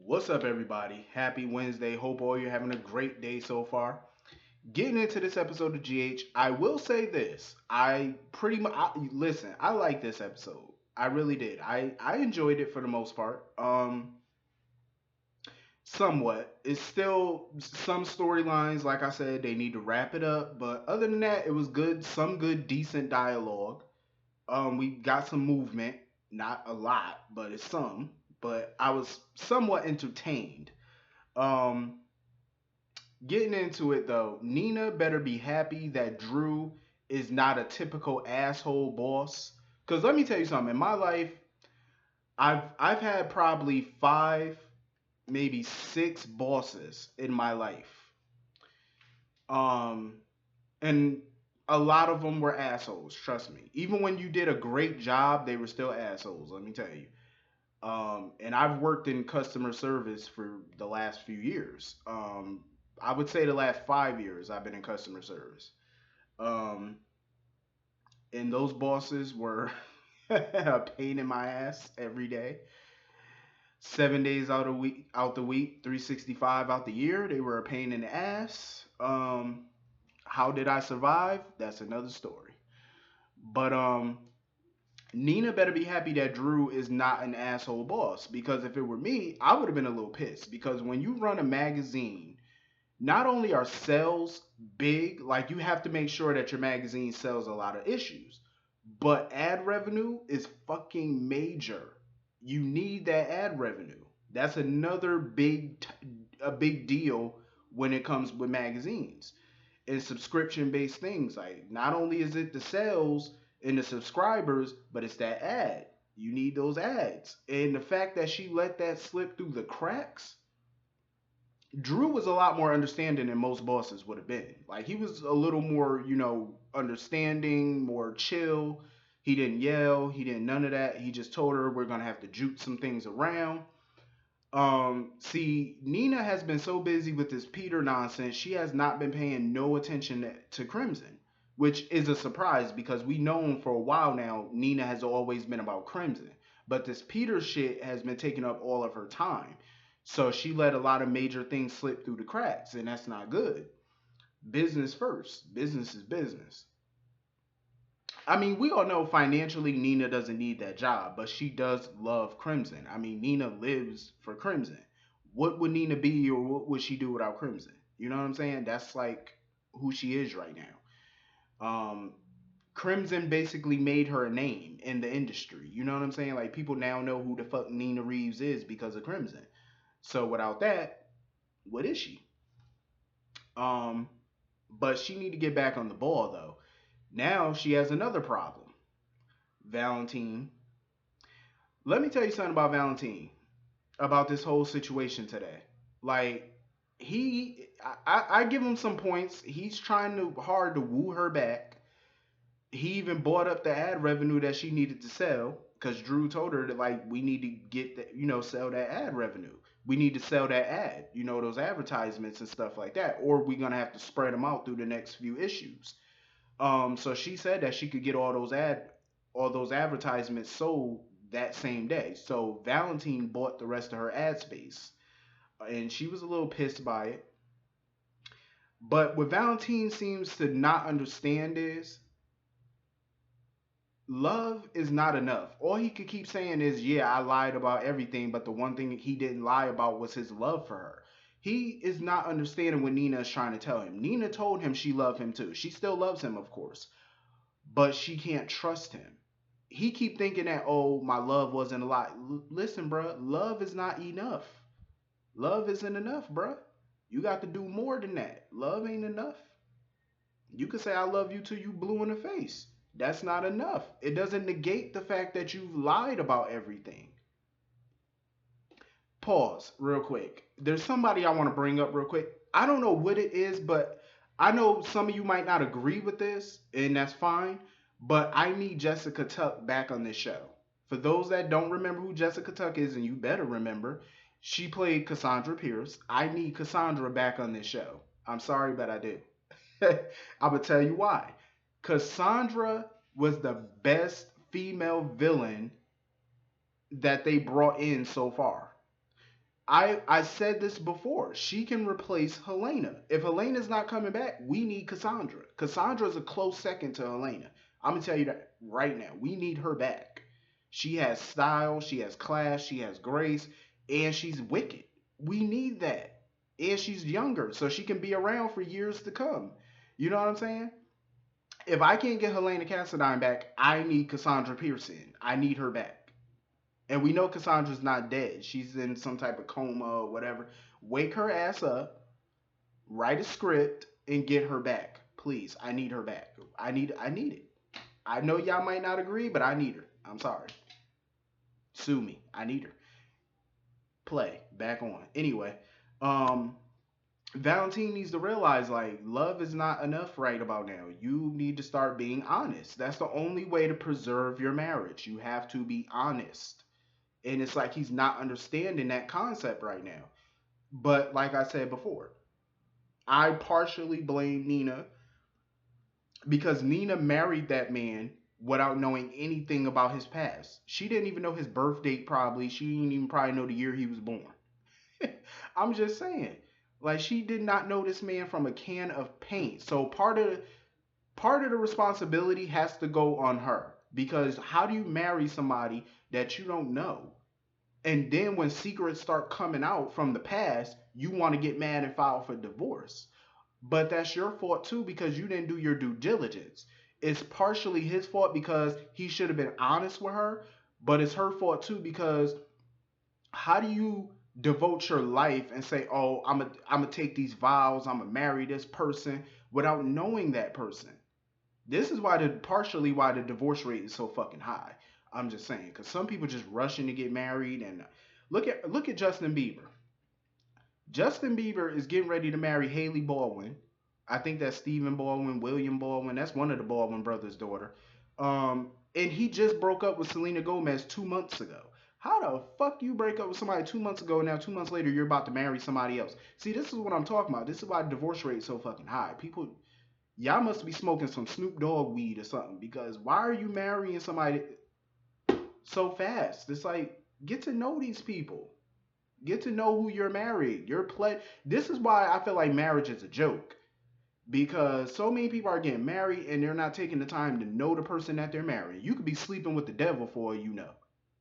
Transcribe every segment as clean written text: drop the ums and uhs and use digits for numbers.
What's up, everybody? Happy Wednesday. Hope all you're having a great day so far. Getting into this episode of GH, I will say this. I pretty much listen. I like this episode. I really did. I enjoyed it for the most part. Somewhat. It's still some storylines. Like I said, they need to wrap it up. But other than that, it was good. Some good, decent dialogue. We got some movement. Not a lot, but it's some. But I was somewhat entertained. Um, Getting into it though, Nina better be happy that Drew is not a typical asshole boss. Cause let me tell you something. In my life, I've had probably five, maybe six bosses in my life. Um, and a lot of them were assholes. Trust me. Even when you did a great job, they were still assholes. Let me tell you. And I've worked in customer service for the last few years. I would say the last 5 years I've been in customer service. Um, and those bosses were a pain in my ass every day. 7 days out the week, 365 out the year, they were a pain in the ass. How did I survive? That's another story. But Nina better be happy that Drew is not an asshole boss because if it were me, I would have been a little pissed because when you run a magazine, not only are sales big, like you have to make sure that your magazine sells a lot of issues, but ad revenue is fucking major. You need that ad revenue. That's another a big deal when it comes with magazines and subscription based things. Like not only is it the sales and the subscribers, but it's that ad. You need those ads. And the fact that she let that slip through the cracks, Drew was a lot more understanding than most bosses would have been. Like he was a little more, understanding, more chill. He didn't yell. He didn't none of that. He just told her we're gonna have to juke some things around. See, Nina has been so busy with this Peter nonsense, she has not been paying no attention to Crimson, which is a surprise because we known for a while now Nina has always been about Crimson, but this Peter shit has been taking up all of her time. So she let a lot of major things slip through the cracks, and that's not good. Business first. Business is business. I mean, we all know financially Nina doesn't need that job, but she does love Crimson. I mean, Nina lives for Crimson. What would Nina be or what would she do without Crimson? You know what I'm saying? That's like who she is right now. Crimson basically made her a name in the industry. You know what I'm saying? Like people now know who the fuck Nina Reeves is because of Crimson. So without that, what is she? Um, but she need to get back on the ball though. Now she has another problem. Valentin. Let me tell you something about Valentin, about this whole situation today. Like I give him some points. He's trying to hard to woo her back. He even bought up the ad revenue that she needed to sell because Drew told her that like we need to get that sell that ad revenue. We need to sell that ad, those advertisements and stuff like that, or we're gonna have to spread them out through the next few issues. So she said that she could get all those advertisements sold that same day. So Valentine bought the rest of her ad space, and she was a little pissed by it. But what Valentine seems to not understand is love is not enough. All he could keep saying is, "Yeah, I lied about everything," but the one thing he didn't lie about was his love for her. He is not understanding what Nina is trying to tell him. Nina told him she loved him too. She still loves him, of course, but she can't trust him. He keep thinking that my love wasn't a lot. Listen, bruh, love is not enough. Love isn't enough, bruh. You got to do more than that. Love ain't enough. You could say I love you till you blue in the face. That's not enough. It doesn't negate the fact that you've lied about everything. Pause real quick. There's somebody I want to bring up real quick. I don't know what it is, but I know some of you might not agree with this, and that's fine. But I need Jessica Tuck back on this show. For those that don't remember who Jessica Tuck is, and you better remember, she played Cassandra Pierce. I need Cassandra back on this show. I'm sorry, but I do. I'm gonna tell you why. Cassandra was the best female villain that they brought in so far. I said this before. She can replace Helena. If Helena's not coming back, we need Cassandra. Cassandra's a close second to Helena. I'm gonna tell you that right now. We need her back. She has style, she has class, she has grace, and she's wicked. We need that. And she's younger, so she can be around for years to come. You know what I'm saying? If I can't get Helena Cassadine back, I need Cassandra Pearson. I need her back. And we know Cassandra's not dead. She's in some type of coma or whatever. Wake her ass up, write a script, and get her back. Please. I need her back. I need it. I know y'all might not agree, but I need her. I'm sorry. Sue me. I need her. Play. Back on. Anyway, um, Valentine needs to realize like love is not enough right about now. You need to start being honest. That's the only way to preserve your marriage. You have to be honest. And it's like he's not understanding that concept right now. But like I said before, I partially blame Nina because Nina married that man without knowing anything about his past. She didn't even know his birth date probably. She didn't even probably know the year he was born. I'm just saying. Like she did not know this man from a can of paint. So part of the responsibility has to go on her because how do you marry somebody that you don't know? And then when secrets start coming out from the past, you want to get mad and file for divorce. But that's your fault too because you didn't do your due diligence. It's partially his fault because he should have been honest with her, but it's her fault too because how do you devote your life and say, "Oh, I'm gonna take these vows, I'm gonna marry this person" without knowing that person? This is why the partially why the divorce rate is so fucking high. I'm just saying because some people just rushing to get married and look at Justin Bieber. Justin Bieber is getting ready to marry Haley Baldwin. I think that's Stephen Baldwin, William Baldwin. That's one of the Baldwin brothers' daughter. And he just broke up with Selena Gomez 2 months ago. How the fuck you break up with somebody 2 months ago and now 2 months later you're about to marry somebody else? See, this is what I'm talking about. This is why the divorce rate is so fucking high. People, y'all must be smoking some Snoop Dogg weed or something because why are you marrying somebody so fast? It's like get to know these people. Get to know who you're married. This is why I feel like marriage is a joke because so many people are getting married and they're not taking the time to know the person that they're marrying. You could be sleeping with the devil for all you know.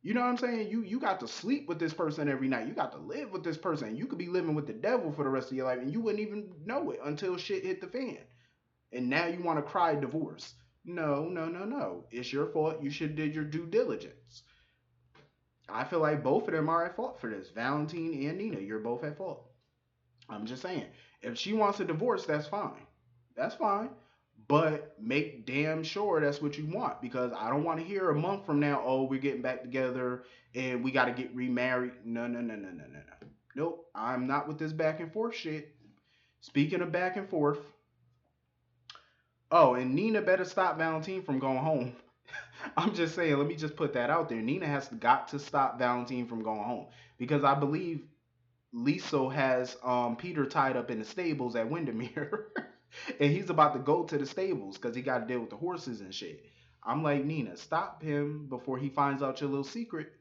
You know what I'm saying? You got to sleep with this person every night. You got to live with this person. You could be living with the devil for the rest of your life and you wouldn't even know it until shit hit the fan. And now you want to cry divorce. No, no, no, no. It's your fault. You should have did your due diligence. I feel like both of them are at fault for this. Valentine and Nina, you're both at fault. I'm just saying. If she wants a divorce, that's fine. That's fine. But make damn sure that's what you want because I don't want to hear a month from now, oh, we're getting back together and we got to get remarried. No, no, no, no, no, no, no. Nope. I'm not with this back and forth shit. Speaking of back and forth, oh, and Nina better stop Valentine from going home. I'm just saying, let me just put that out there. Nina has got to stop Valentine from going home because I believe Lisa has Peter tied up in the stables at Windermere, and he's about to go to the stables because he got to deal with the horses and shit. I'm like Nina, stop him before he finds out your little secret.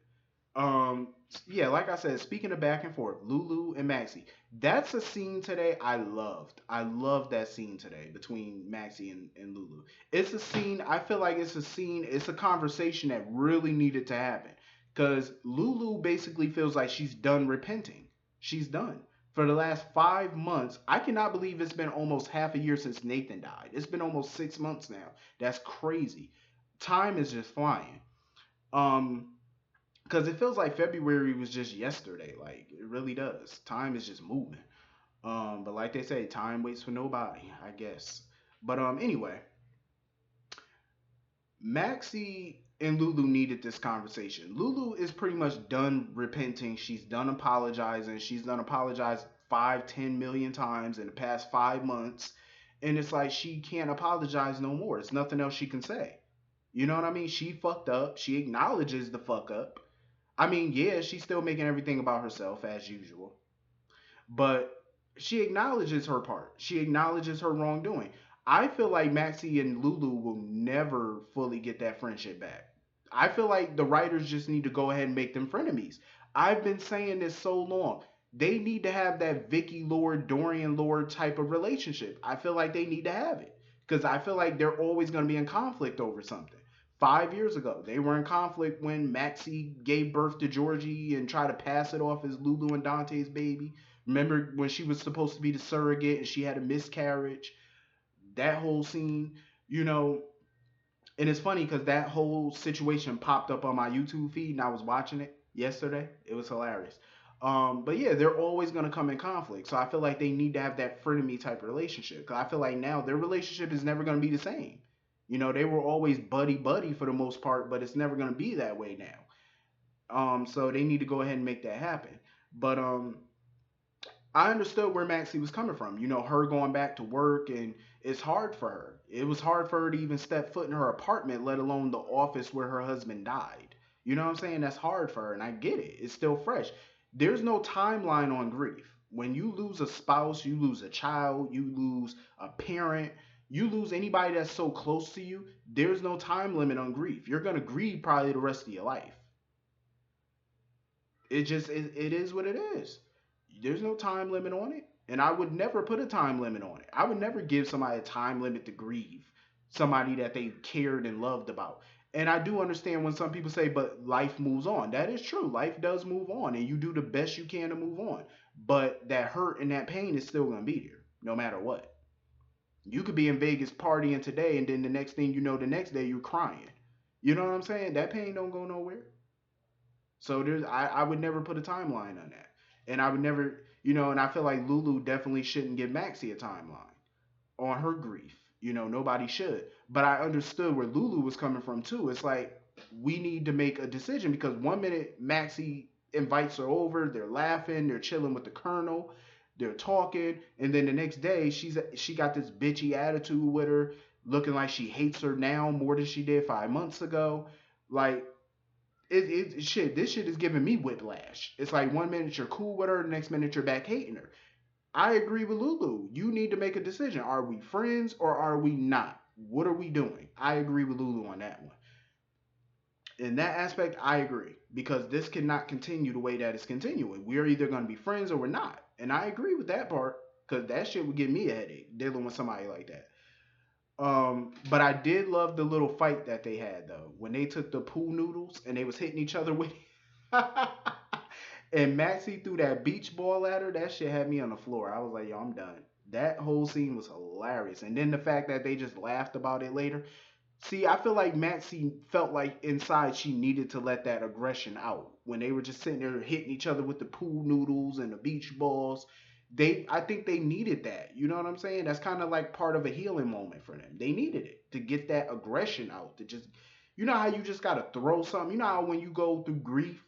Um, yeah, like I said, speaking of back and forth, Lulu and Maxie, that's a scene today I loved. I loved that scene today between Maxie and Lulu. It's a scene, I feel like it's a conversation that really needed to happen. Because Lulu basically feels like she's done repenting. She's done. For the last 5 months, I cannot believe it's been almost half a year since Nathan died. It's been almost 6 months now. That's crazy. Time is just flying. Um, because it feels like February was just yesterday. Like it really does. Time is just moving. But like they say, time waits for nobody. I guess. But anyway, Maxie and Lulu needed this conversation. Lulu is pretty much done repenting. She's done apologizing. She's done apologized 5, 10 million times in the past 5 months, and it's like she can't apologize no more. It's nothing else she can say. You know what I mean? She fucked up. She acknowledges the fuck up. I mean, yeah, she's still making everything about herself as usual, but she acknowledges her part. She acknowledges her wrongdoing. I feel like Maxie and Lulu will never fully get that friendship back. I feel like the writers just need to go ahead and make them frenemies. I've been saying this so long. They need to have that Vicky Lord, Dorian Lord type of relationship. I feel like they need to have it because I feel like they're always going to be in conflict over something. 5 years ago, they were in conflict when Maxie gave birth to Georgie and tried to pass it off as Lulu and Dante's baby. Remember when she was supposed to be the surrogate and she had a miscarriage? That whole scene, you know, and it's funny because that whole situation popped up on my YouTube feed and I was watching it yesterday. It was hilarious. But yeah, they're always gonna come in conflict. So I feel like they need to have that frenemy type relationship. Cause I feel like now their relationship is never gonna be the same. You know, they were always buddy buddy for the most part, but it's never gonna be that way now. So they need to go ahead and make that happen. But I understood where Maxie was coming from. You know, her going back to work, and it's hard for her. It was hard for her to even step foot in her apartment, let alone the office where her husband died. You know what I'm saying? That's hard for her, and I get it. It's still fresh. There's no timeline on grief. When you lose a spouse, you lose a child, you lose a parent, you lose anybody that's so close to you, there's no time limit on grief. You're going to grieve probably the rest of your life. It is what it is. There's no time limit on it, and I would never put a time limit on it. I would never give somebody a time limit to grieve somebody that they cared and loved about. And I do understand when some people say, but life moves on. That is true. Life does move on, and you do the best you can to move on. But that hurt and that pain is still going to be there, no matter what. You could be in Vegas partying today, and then the next thing you know, the next day you're crying. You know what I'm saying? That pain don't go nowhere. So I would never put a timeline on that. And I would never, and I feel like Lulu definitely shouldn't give Maxie a timeline on her grief. Nobody should. But I understood where Lulu was coming from too. It's like we need to make a decision because one minute Maxie invites her over, they're laughing, they're chilling with the colonel, they're talking, and then the next day she got this bitchy attitude with her, looking like she hates her now more than she did 5 months ago. Like shit, this shit is giving me whiplash. It's like one minute you're cool with her, the next minute you're back hating her. I agree with Lulu. You need to make a decision. Are we friends or are we not? What are we doing? I agree with Lulu on that one. In that aspect, I agree because this cannot continue the way that it's continuing. We're either going to be friends or we're not. And I agree with that part because that shit would give me a headache dealing with somebody like that. But I did love the little fight that they had though when they took the pool noodles and they was hitting each other with it. And Maxie threw that beach ball at her. That shit had me on the floor. I was like, yo, I'm done. That whole scene was hilarious. And then the fact that they just laughed about it later. See, I feel like Maxie felt like inside she needed to let that aggression out when they were just sitting there hitting each other with the pool noodles and the beach balls. I think they needed that. You know what I'm saying? That's kind of like part of a healing moment for them. They needed it to get that aggression out. To just, how you just gotta throw something. You know how when you go through grief,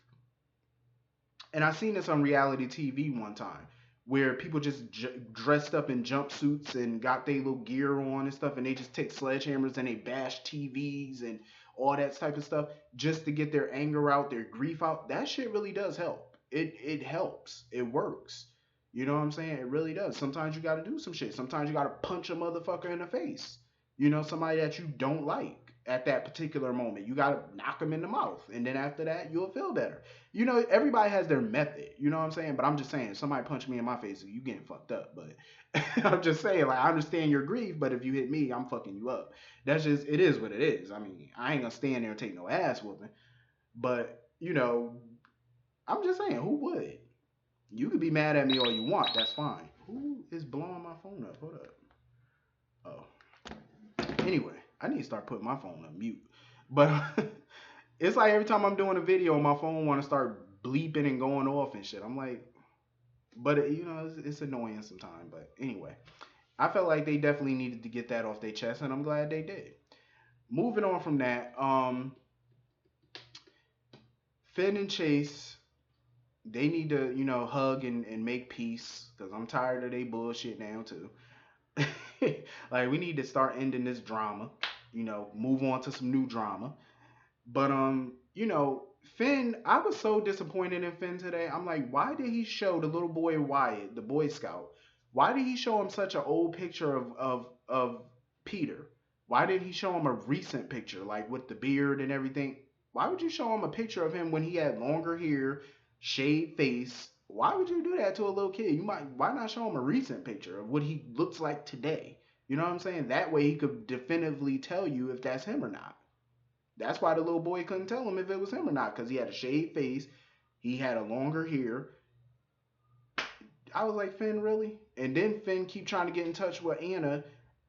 and I seen this on reality TV one time where people just dressed up in jumpsuits and got their little gear on and stuff, and they just take sledgehammers and they bash TVs and all that type of stuff just to get their anger out, their grief out. That shit really does help. It helps. It works. You know what I'm saying? It really does. Sometimes you got to do some shit. Sometimes you got to punch a motherfucker in the face. Somebody that you don't like at that particular moment. You got to knock them in the mouth. And then after that, you'll feel better. Everybody has their method. You know what I'm saying? But I'm just saying, if somebody punch me in my face, you getting fucked up. But I'm just saying, like, I understand your grief, but if you hit me, I'm fucking you up. It is what it is. I mean, I ain't gonna stand there and take no ass whooping. But, I'm just saying, who would? You could be mad at me all you want. That's fine. Who is blowing my phone up? Hold up. Oh. Anyway, I need to start putting my phone on mute. But it's like every time I'm doing a video, my phone want to start bleeping and going off and shit. I'm like, but it's annoying sometimes. But anyway, I felt like they definitely needed to get that off their chest, and I'm glad they did. Moving on from that, Finn and Chase, they need to, hug and make peace because I'm tired of they bullshit now too. Like we need to start ending this drama, move on to some new drama. But Finn, I was so disappointed in Finn today. I'm like, why did he show the little boy Wyatt, the Boy Scout? Why did he show him such an old picture of Peter? Why didn't he show him a recent picture, like with the beard and everything? Why would you show him a picture of him when he had longer hair, shaved face, why would you do that to a little kid? Why not show him a recent picture of what he looks like today? You know what I'm saying? That way he could definitively tell you if that's him or not. That's why the little boy couldn't tell him if it was him or not, because he had a shaved face, he had a longer hair. I was like, Finn, really? And then Finn keep trying to get in touch with Anna.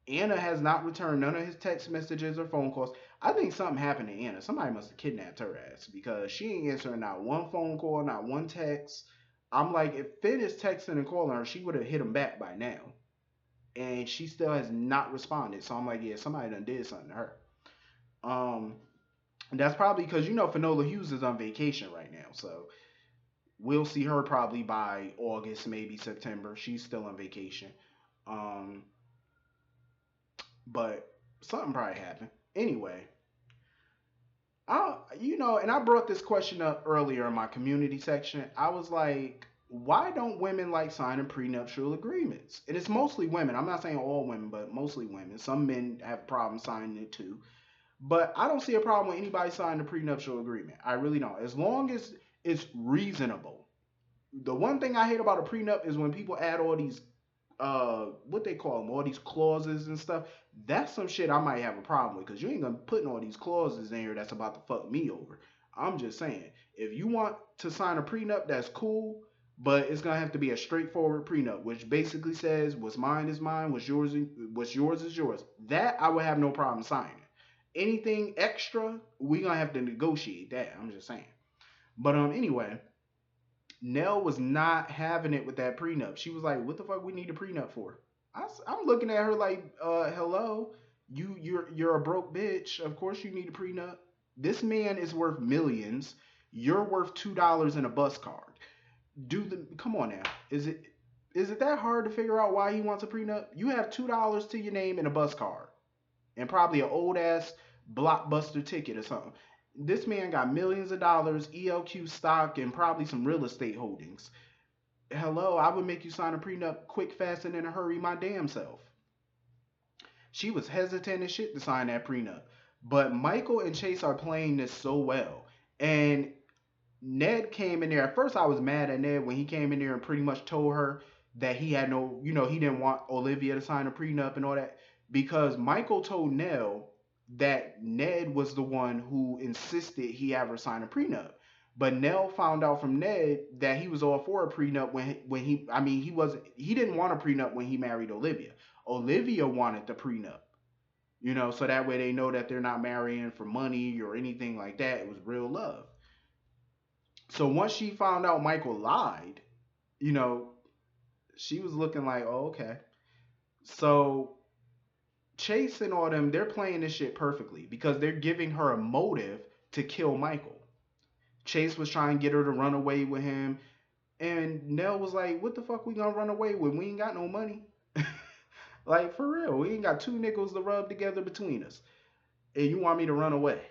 Anna has not returned none of his text messages or phone calls. I think something happened to Anna. Somebody must have kidnapped her ass because she ain't answering not one phone call, not one text. I'm like, if Finn is texting and calling her, she would have hit him back by now. And she still has not responded. So I'm like, yeah, somebody done did something to her. Um, and that's probably because Finola Hughes is on vacation right now. So we'll see her probably by August, maybe September. She's still on vacation. Um, but something probably happened. Anyway, and I brought this question up earlier in my community section. I was like, why don't women like signing prenuptial agreements? And it's mostly women. I'm not saying all women, but mostly women. Some men have problems signing it too. But I don't see a problem with anybody signing a prenuptial agreement. I really don't. As long as it's reasonable. The one thing I hate about a prenup is when people add all these what they call them, all these clauses and stuff. That's some shit I might have a problem with because you ain't gonna put all these clauses in here that's about to fuck me over. I'm just saying, if you want to sign a prenup, that's cool, but it's gonna have to be a straightforward prenup, which basically says what's mine is mine, what's yours is yours. That I would have no problem signing. Anything extra, we gonna have to negotiate that. I'm just saying. But anyway, Nell was not having it with that prenup. She was like, "What the fuck we need a prenup for?" I'm looking at her like, hello, you're a broke bitch. Of course you need a prenup. This man is worth millions. You're worth $2 in a bus card. Come on now. Is it that hard to figure out why he wants a prenup? You have $2 to your name and a bus card and probably an old ass blockbuster ticket or something. This man got millions of dollars, ELQ stock, and probably some real estate holdings. Hello, I would make you sign a prenup quick, fast, and in a hurry, my damn self. She was hesitant as shit to sign that prenup. But Michael and Chase are playing this so well. And Ned came in there. At first, I was mad at Ned when he came in there and pretty much told her that he had no, he didn't want Olivia to sign a prenup and all that. Because Michael told Nell that Ned was the one who insisted he have her sign a prenup. But Nell found out from Ned that he was all for a prenup I mean, he didn't want a prenup when he married Olivia. Olivia wanted the prenup, so that way they know that they're not marrying for money or anything like that. It was real love. So once she found out Michael lied, you know, she was looking like, oh, okay. So Chase and all them, they're playing this shit perfectly because they're giving her a motive to kill Michael. Chase was trying to get her to run away with him. And Nell was like, what the fuck we gonna run away with? We ain't got no money. Like, for real. We ain't got two nickels to rub together between us. And you want me to run away?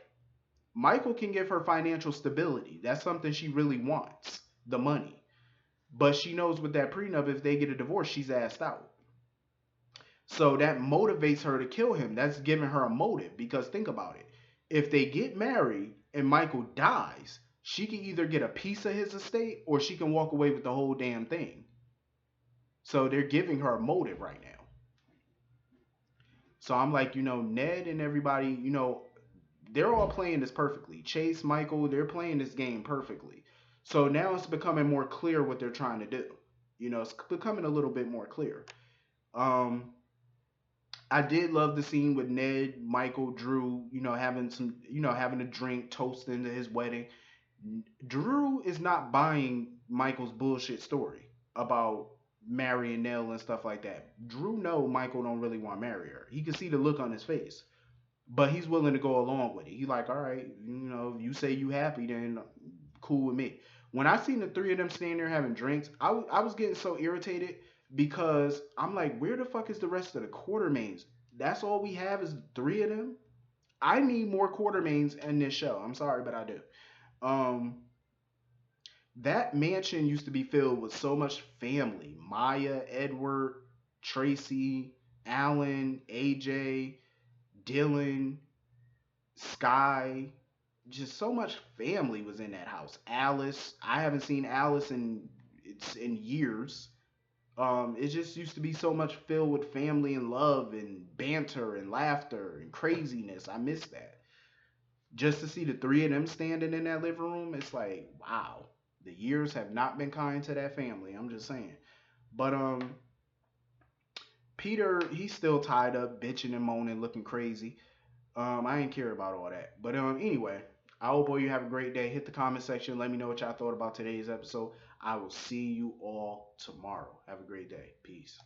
Michael can give her financial stability. That's something she really wants. The money. But she knows with that prenup, if they get a divorce, she's asked out. So that motivates her to kill him. That's giving her a motive. Because think about it. If they get married and Michael dies, she can either get a piece of his estate or she can walk away with the whole damn thing. So they're giving her a motive right now. So I'm like, Ned and everybody, they're all playing this perfectly. Chase, Michael, they're playing this game perfectly. So now it's becoming more clear what they're trying to do. It's becoming a little bit more clear. Um, I did love the scene with Ned, Michael, Drew, having a drink, toasting to his wedding. Drew is not buying Michael's bullshit story about marrying Nell and stuff like that. Drew know Michael don't really want to marry her. He can see the look on his face. But he's willing to go along with it. He's like, all right, if you say you happy, then cool with me. When I seen the three of them standing there having drinks, I was getting so irritated because I'm like, where the fuck is the rest of the Quartermains? That's all we have is three of them. I need more Quartermains in this show. I'm sorry, but I do. Um, that mansion used to be filled with so much family. Maya, Edward, Tracy, Alan, AJ, Dylan, Sky, just so much family was in that house. Alice, I haven't seen Alice in it's in years. It just used to be so much filled with family and love and banter and laughter and craziness. I miss that. Just to see the three of them standing in that living room, it's like, wow, the years have not been kind to that family. I'm just saying. But Peter, he's still tied up, bitching and moaning, looking crazy. I ain't care about all that. But anyway, I hope all you have a great day. Hit the comment section. Let me know what y'all thought about today's episode. I will see you all tomorrow. Have a great day. Peace.